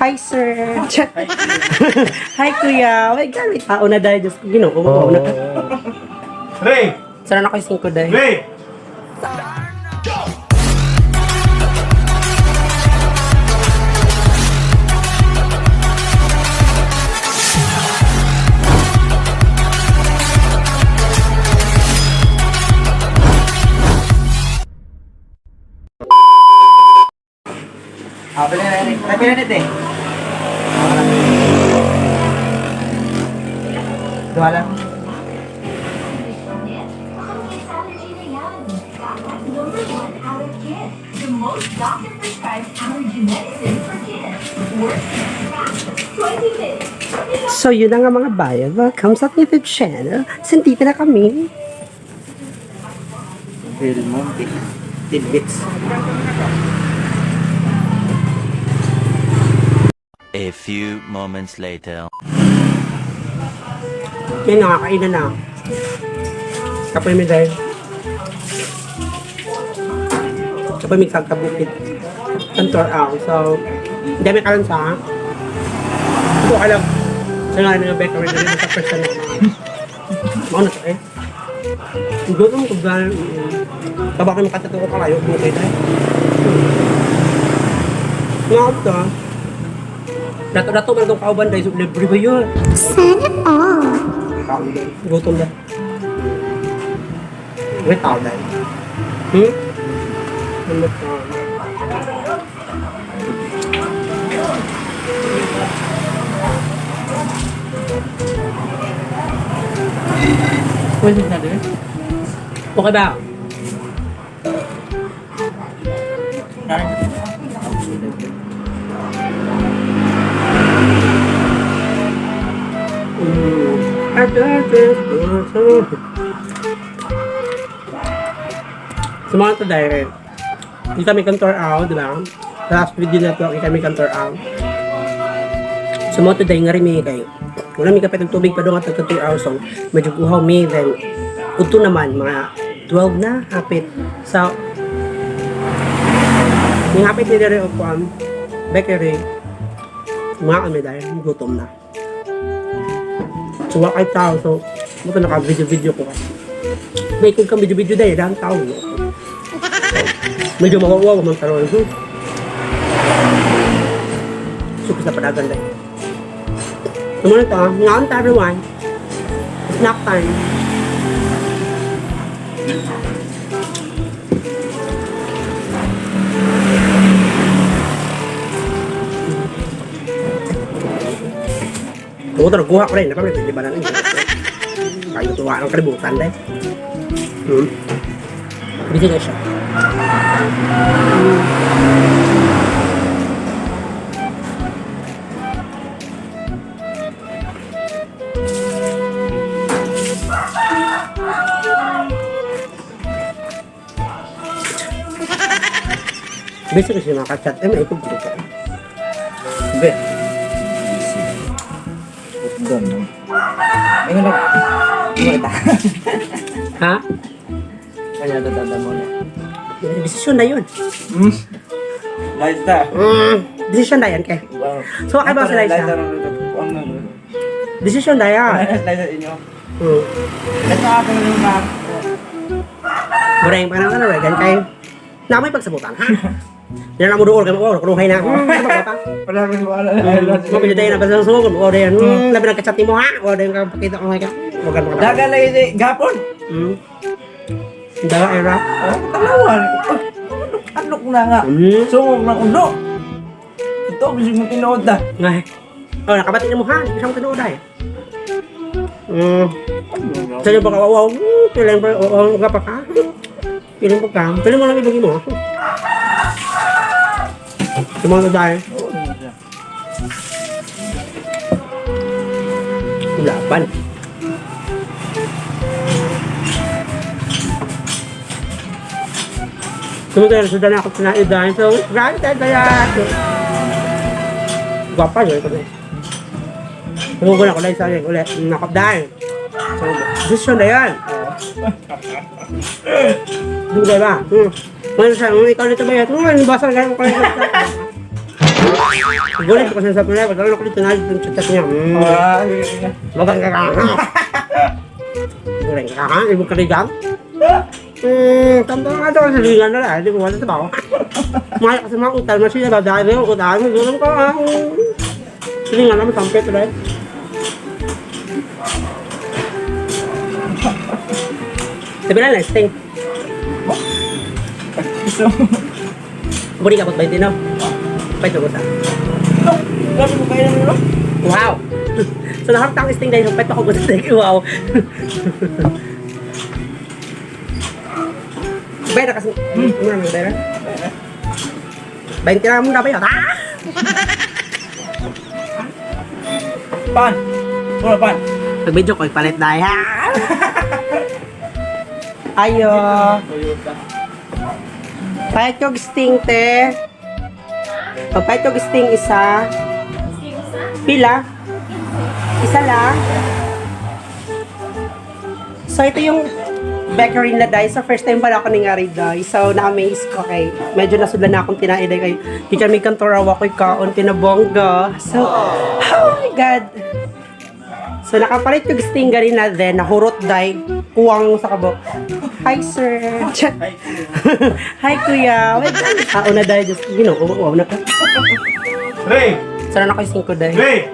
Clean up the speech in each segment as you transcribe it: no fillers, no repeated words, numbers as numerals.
Hi, sir. Hi, kuya. May gamit tao na dahil. Diyos ko, ginoo. Na. Ray! Sana na kayo 5 dahil. Ray! Ah, pala na rin. Tapi na nito eh. Dua lang. The most doctor-prescribed allergy medicine for kids. Works fast. 20 minutes. So, yun na nga mga bayan. Welcome sa YouTube channel. Sandito na kami. Del Monte. Tidbits. A few moments later. Yan, nakakainan na. Kapoy mi dahil. Kapoy mi kagkabukit. Kantor ako. So, dami ka lang sa. Ito ka lang. Sa nga rin ng bakery na rin sa person na. Mauna to eh. Gutom ko dahil. Tabakin mo katatuwa ko kayo. Bukay dahil. Nga ito. Dato-dato man itong kauban dahil libre ba yun? Sana all. Gutom na. May tao dahil. Ano pa? Pwede na din. Okay ba? Sa mga ito dahil, hindi kami kantor out, di ba? Sa last video na ito, hindi kami kantor out. Sa mga ito dahil nga rin may kayo. Wala may kapit ng tubig pa doon at nagkantor out. So, medyo guhaw may, then, ito naman, mga 12 na, hapit. So, yung hapit nila rin ako, bakery, mga kami dahil, gutom na. So, wala kayo tao. So, ito naka-video-video ko. May kung kang video-video dahil, dahil tao. So, medyo mawawaw man karoon. Supis na padagan dahil. So, muna ito, ngayon to everyone. Snack time. Kung ito nagkuha ko rin, napamit, hindi ba na rin? Kayo tuwa ng kalibutan dahil. Busy na siya. Busy kasi makachat, may ikot ko. Bet. Doon. Ay, ano? Kumita. Ha? Kanya tatanda mo na. Desisyon na yun. Light na. Desisyon na yan, kay. Wow. So, ay ba sila isa? Desisyon na yan. Light sa inyo. Ito ako yung mga... Mureng pa naman na regan kay. Na may pagsabutan, ha? Yan na mo doon, kaya mo, kuruhay na. Wala rin wala. Mabili tayo na ba sa sumugod? O, dayan, labi ng kachat mo, ha? O, dayan ka, pakita ko, ka. Huwag mo ka. Dagan lagi si Gapon. Dawa, era. Oh, talawan. Anok na nga. Sungog ng ulo. Ito, bisig mo tinood na. Ngay. O, nakabati na mo, ha? Isang mo tinuod, ay. Sa'yo ba ka, wow, piling pa, o, nga pa ka? Piling pa ka? Piling mo lang ibagi mo. Sumunod tayo. Laban. Sumunod sudah na ako sinaid dahil. So, granted kaya. Gwapa yun ito na. Sumugun ako dahil sa akin ulit. Nakap dahil. So, desisyon na yan. Dugay ba? Ngayon siya, ikaw nito ba yan? Basa na gano'n ko lang. Gulit ko sa pula, pagkalo ko dito na yung chat niya. Magang kakaka. Gulit kakaka, ibang kaligang. Tanda nga ito, salingan na lang, hindi ko wala ito ba? Mahal kasi mga utal na siya, dahil yung utal, gulong ko ang salingan naman, sampet ulit. Sabi na lang, sting. Gusto. Budi kapot ba ito, no? Pwede ko sa. Grabe mo kayo lang, no? Wow! So lahat ng sting dahil pwede ako gusto sting. Wow! Bera kasi, ano naman bera? 20 na muna ba yun? Ah! Pan! Muna, pan! Nag-video ko, palit na ha! Ayo! Pahit sting te. Pahit sting isa. Pila? Isa lang. So ito yung bakery na dahil sa first time pala ako nangari dahil. So na-amaze ko kay medyo nasudlan na akong tinaid kay teacher may kantorawa ko kaon tinabongga. So oh my god. So nakapalit yung sting rin na then nahurot dahil kuwang sa kabo. Hi sir. Hi kuya. Wait, na dahil just wow na ka. Ray! Sana na kayo 5 dahil. Ray!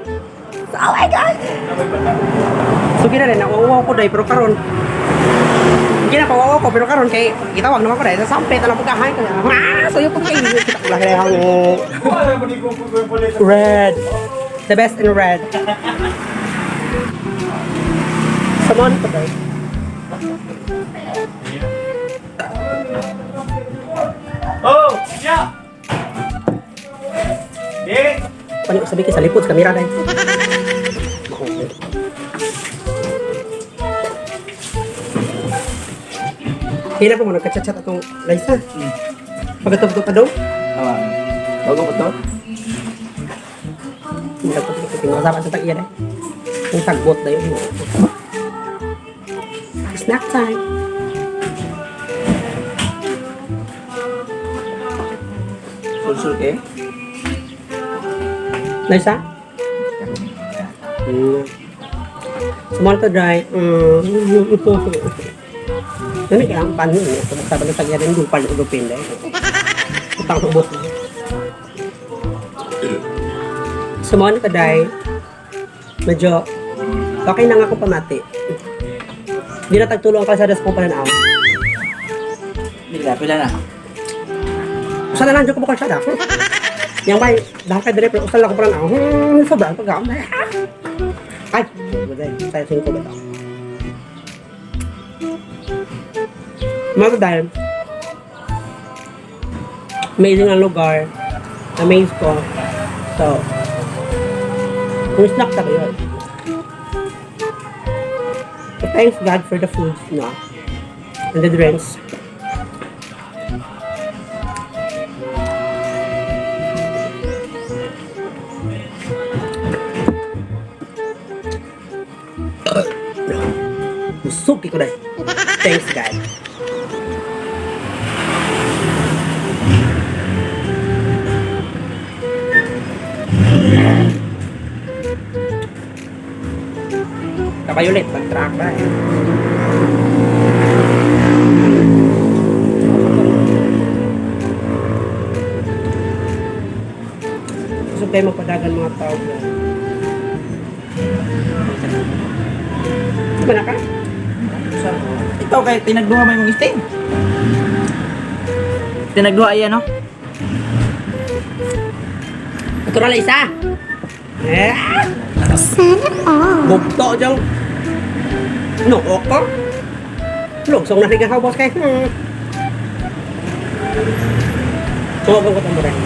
Oh my god. So gina rin nauuwaw ko dahil pero karon ginakawawa ko pero karon kay gitawag naman ko dahil sa sampet na pagkahain ko na. So yung pagkain kita ko lang red. The best in red. Samon ko dahil. Oh! Yeah! Eh! Paano sabi ko sa lipod sa kamera dahil. Hila po mo nagkachat-chat atong Liza. Pagkatapos pa daw? Bago mo to? Pinag-usapan sa tag-iya dahil. Yung tagbot na yun. Snack time. Sul-sul ke? Liza? Small to dry. Ano kaya ang paano yun? Sabi ng tag-iya rin, dupal o dupin dahil. Utang subot na. Small to dry. Medyo okay na nga akong pamati. Hindi na tagtulong ang kalsada sa kong pananaw. Pila na. Usa na lang dyan ko po kalsada. Yang may, dahil ka dire, pero usa lang ko pananaw. Sobrang pag-aam. Ay, tayo 5 ba ito? Mga dahil, amazing ang lugar. Amaze ko. So, kung snack ka yun. So, thanks God for the foods, no? And the drinks. Busog ko dahil. Thanks God. Kapay ulit, pag-track ba eh. Gusto kayo magpadagan mga tao na. Diba na ka? Ikaw kay tinagduha mo yung sting. Tinagduha yan, no? Ito na lang isa. Eh! Bugto dyan. No, oko. Lugsong na rin ka boss kay. Suwag ko itong rin.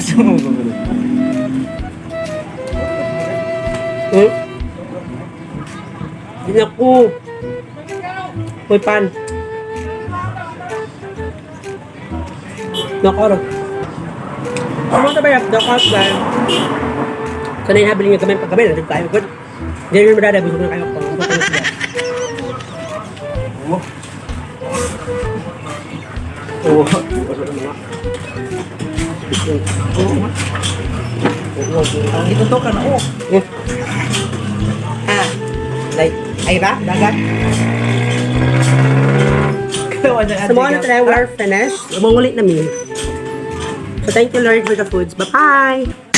Sumugod ko. Hindi na ko. Uy, pan. Nakoro. Ano na ba yung nakot ba? Sanay habili niyo kami pagkabay. Nandun tayo. Good. Hindi rin madada. Busog na kayo. Oo. Ang itutukan na, oh. Ah, like, ay ba? Dagat? So, mga na tayo, we're finished. Umangulit namin. So, thank you, Lord, for the foods. Bye-bye!